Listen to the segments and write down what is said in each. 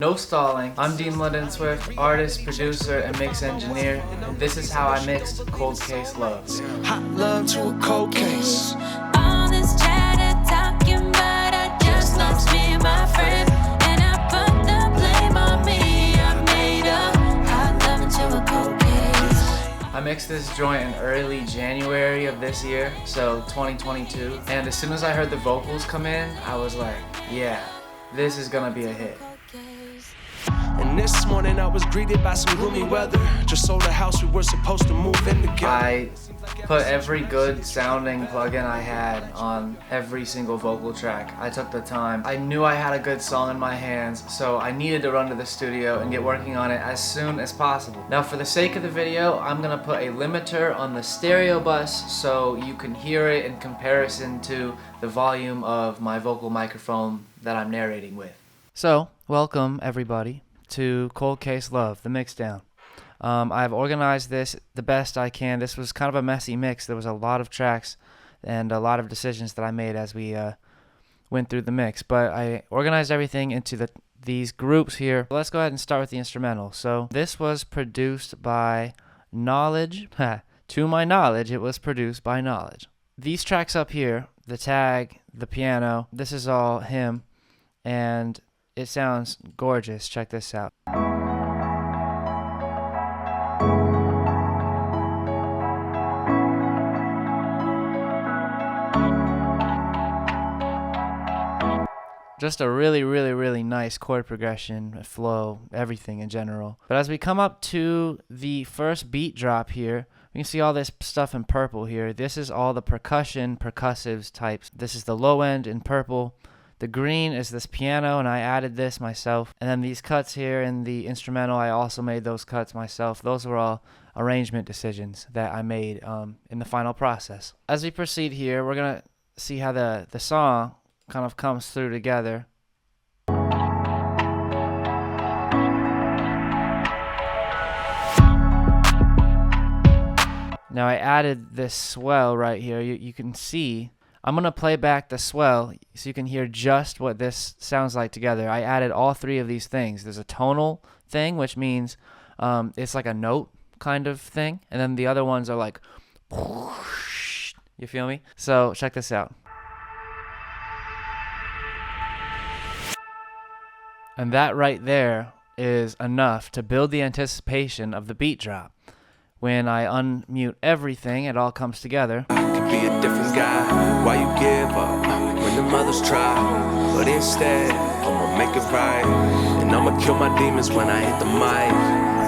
No stalling. I'm Dean London Swift, artist, producer, and mix engineer, and this is how I mixed Cold Case Love. Hot love to a cold case. All this chatter talking, but I just lost me and my friend, and I put the blame on me. I made a hot love into a cold case. I mixed this joint in early January of this year, so 2022, and as soon as I heard the vocals come in, I was like, yeah, this is gonna be a hit. And this morning I was greeted by some gloomy weather. Just sold a house we were supposed to move in together. I put every good sounding plugin I had on every single vocal track. I took the time. I knew I had a good song in my hands, so I needed to run to the studio and get working on it as soon as possible. Now for the sake of the video, I'm gonna put a limiter on the stereo bus so you can hear it in comparison to the volume of my vocal microphone that I'm narrating with. So, welcome everybody to Cold Case Love, the mixdown. I've organized this the best I can. This was kind of a messy mix. There was a lot of tracks and a lot of decisions that I made as we went through the mix, but I organized everything into these groups here. Let's go ahead and start with the instrumental. So this was produced by Knowledge. To my knowledge, it was produced by Knowledge. These tracks up here, the tag, the piano, this is all him, and it sounds gorgeous. Check this out. Just a really nice chord progression, flow, everything in general. But as we come up to the first beat drop here, we can see all this stuff in purple here. This is all the percussives types. This is the low end in purple. The green is this piano, and I added this myself. And then these cuts here in the instrumental, I also made those cuts myself. Those were all arrangement decisions that I made in the final process. As we proceed here, we're going to see how the song kind of comes through together. Now I added this swell right here. You can see. I'm going to play back the swell so you can hear just what this sounds like together. I added all three of these things. There's a tonal thing, which means it's like a note kind of thing. And then the other ones are like, whoosh, you feel me? So check this out. And that right there is enough to build the anticipation of the beat drop. When I unmute everything, it all comes together. I could be a different guy. Why you give up when the mothers try? But instead, I'ma make it right. And I'ma kill my demons when I hit the mic.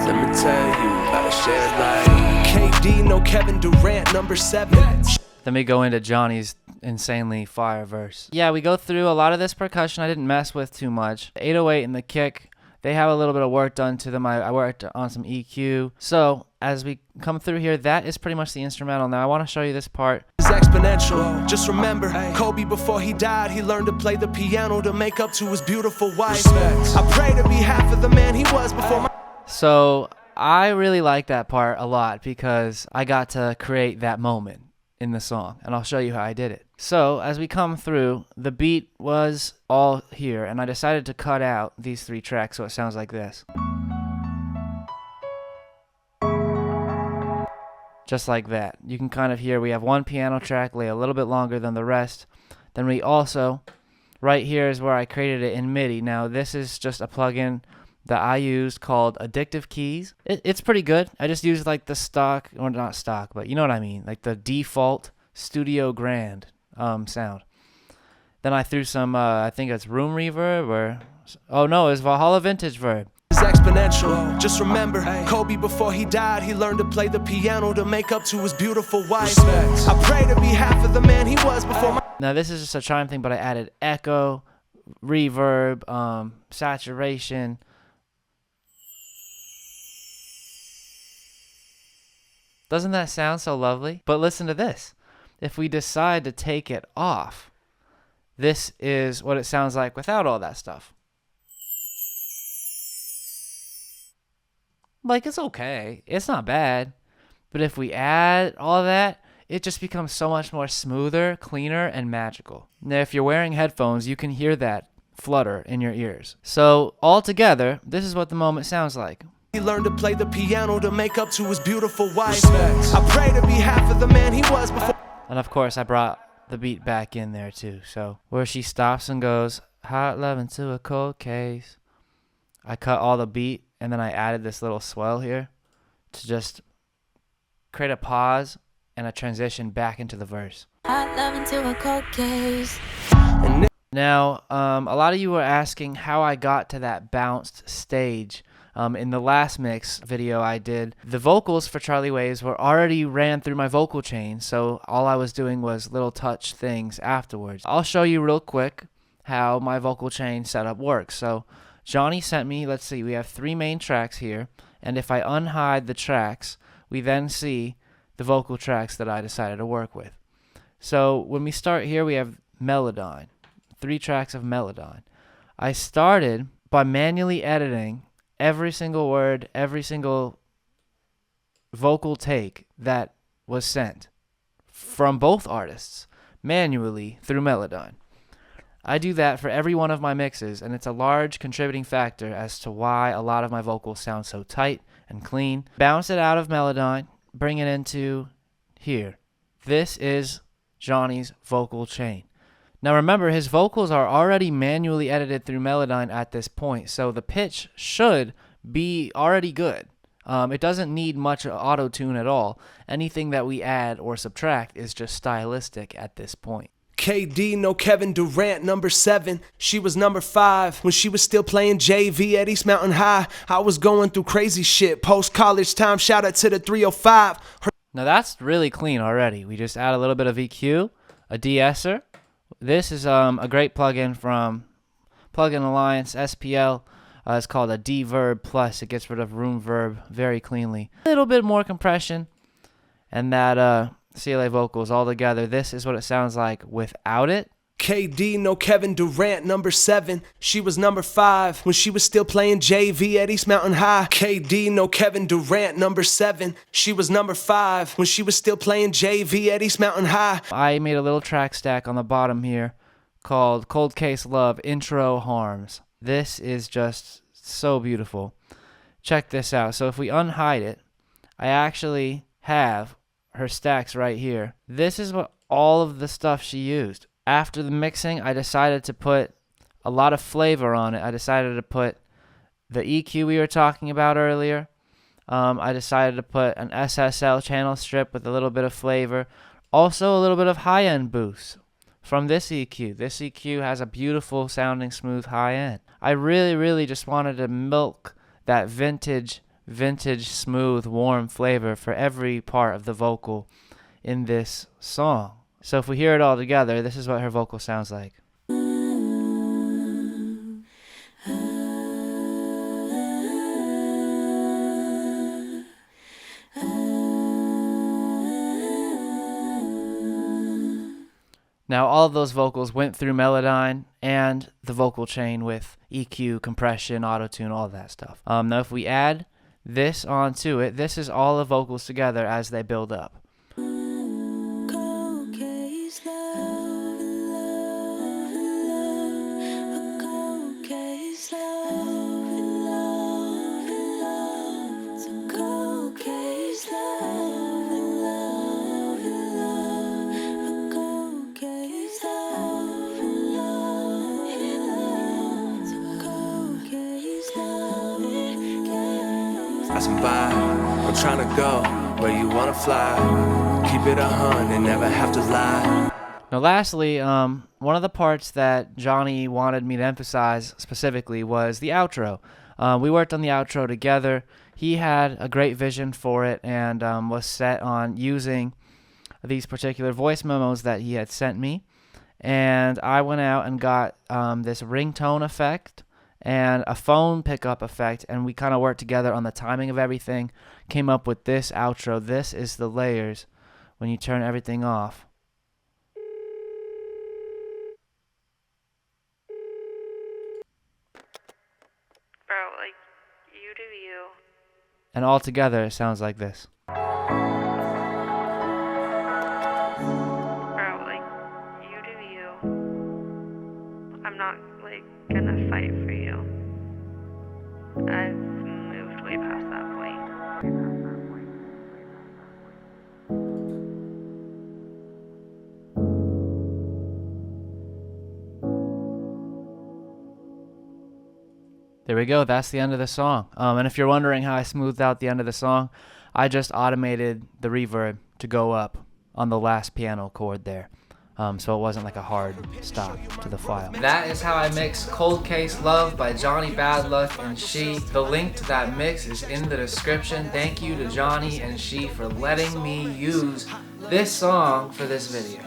Let me tell you about a shared life. KD, no Kevin Durant, number 7. Then we go into Johnny's insanely fire verse. Yeah, we go through a lot of this percussion I didn't mess with too much. 808 and the kick, they have a little bit of work done to them. I worked on some EQ. So as we come through here, that is pretty much the instrumental. Now I want to show you this part. It's exponential. Just remember, Kobe before he died, he learned to play the piano to make up to his beautiful wife. I pray to be half of the man he was before my... So I really like that part a lot because I got to create that moment in the song, and I'll show you how I did it. So as we come through, the beat was all here, and I decided to cut out these 3 tracks so it sounds like this. Just like that. You can kind of hear we have one piano track lay a little bit longer than the rest. Then we also, right here is where I created it in MIDI. Now this is just a plugin that I used called Addictive Keys. It's pretty good. I just used like the stock, or not stock, but you know what I mean, like the default Studio Grand sound. Then I threw some, I think it's room reverb, or, oh no, it's Valhalla Vintage Verb. It's exponential. Just remember, Kobe before he died, he learned to play the piano to make up to his beautiful wife. I pray to be half of the man he was before my... Now this is just a chime thing, but I added echo, reverb, saturation. Doesn't that sound so lovely? But listen to this. If we decide to take it off, this is what it sounds like without all that stuff. Like, it's okay. It's not bad. But if we add all that, it just becomes so much more smoother, cleaner, and magical. Now, if you're wearing headphones, you can hear that flutter in your ears. So all together, this is what the moment sounds like. He learned to play the piano to make up to his beautiful wife. I pray to be half of the man he was before. And of course, I brought the beat back in there too. So where she stops and goes, hot loving to a cold case. I cut all the beat and then I added this little swell here to just create a pause and a transition back into the verse. Hot loving to a cold case. Now, a lot of you were asking how I got to that bounced stage. In the last mix video I did, the vocals for Charlie Waves were already ran through my vocal chain, so all I was doing was little touch things afterwards. I'll show you real quick how my vocal chain setup works. So Jawny sent me, let's see, we have 3 main tracks here, and if I unhide the tracks, we then see the vocal tracks that I decided to work with. So when we start here, we have Melodyne, 3 tracks of Melodyne. I started by manually editing every single word, every single vocal take that was sent from both artists manually through Melodyne. I do that for every one of my mixes, and it's a large contributing factor as to why a lot of my vocals sound so tight and clean. Bounce it out of Melodyne, bring it into here. This is Jawny's vocal chain. Now remember, his vocals are already manually edited through Melodyne at this point, so the pitch should be already good. It doesn't need much auto-tune at all. Anything that we add or subtract is just stylistic at this point. KD, no Kevin Durant, number 7. She was number 5 when she was still playing JV at East Mountain High. I was going through crazy shit. Post-college time, shout out to the 305. Now that's really clean already. We just add a little bit of EQ, a de-esser. This is a great plugin from Plugin Alliance, SPL. It's called a D-Verb Plus. It gets rid of room verb very cleanly. A little bit more compression. And that CLA vocals all together. This is what it sounds like without it. KD, no Kevin Durant, number 7. She was number 5 when she was still playing JV at East Mountain High. KD, no Kevin Durant, number 7. She was number 5 when she was still playing JV at East Mountain High. I made a little track stack on the bottom here called Cold Case Love Intro Harms. This is just so beautiful. Check this out. So if we unhide it, I actually have her stacks right here. This is what all of the stuff she used. After the mixing, I decided to put a lot of flavor on it. I decided to put the EQ we were talking about earlier. I decided to put an SSL channel strip with a little bit of flavor. Also a little bit of high-end boost from this EQ. This EQ has a beautiful sounding smooth high-end. I really just wanted to milk that vintage smooth warm flavor for every part of the vocal in this song. So if we hear it all together, this is what her vocal sounds like. Now all of those vocals went through Melodyne and the vocal chain with EQ, compression, auto-tune, all that stuff. Now if we add this onto it, this is all the vocals together as they build up. I'm trying to go where you wanna fly. Keep it 100 and never have to lie. Now lastly, one of the parts that Jawny wanted me to emphasize specifically was the outro. We worked on the outro together. He had a great vision for it and was set on using these particular voice memos that he had sent me. And I went out and got this ringtone effect and a phone pickup effect, and we kind of worked together on the timing of everything, came up with this outro. This is the layers when you turn everything off. Bro, like, you do you. And all together it sounds like this. Bro, like, you do you. I'm not, like, fight for you. I've moved way past that point. There we go. That's the end of the song. And if you're wondering how I smoothed out the end of the song, I just automated the reverb to go up on the last piano chord there. So it wasn't like a hard stop to the file. That is how I mix Cold Case Love by Jawny BadLuck and Sh3. The link to that mix is in the description. Thank you to Jawny and Sh3 for letting me use this song for this video.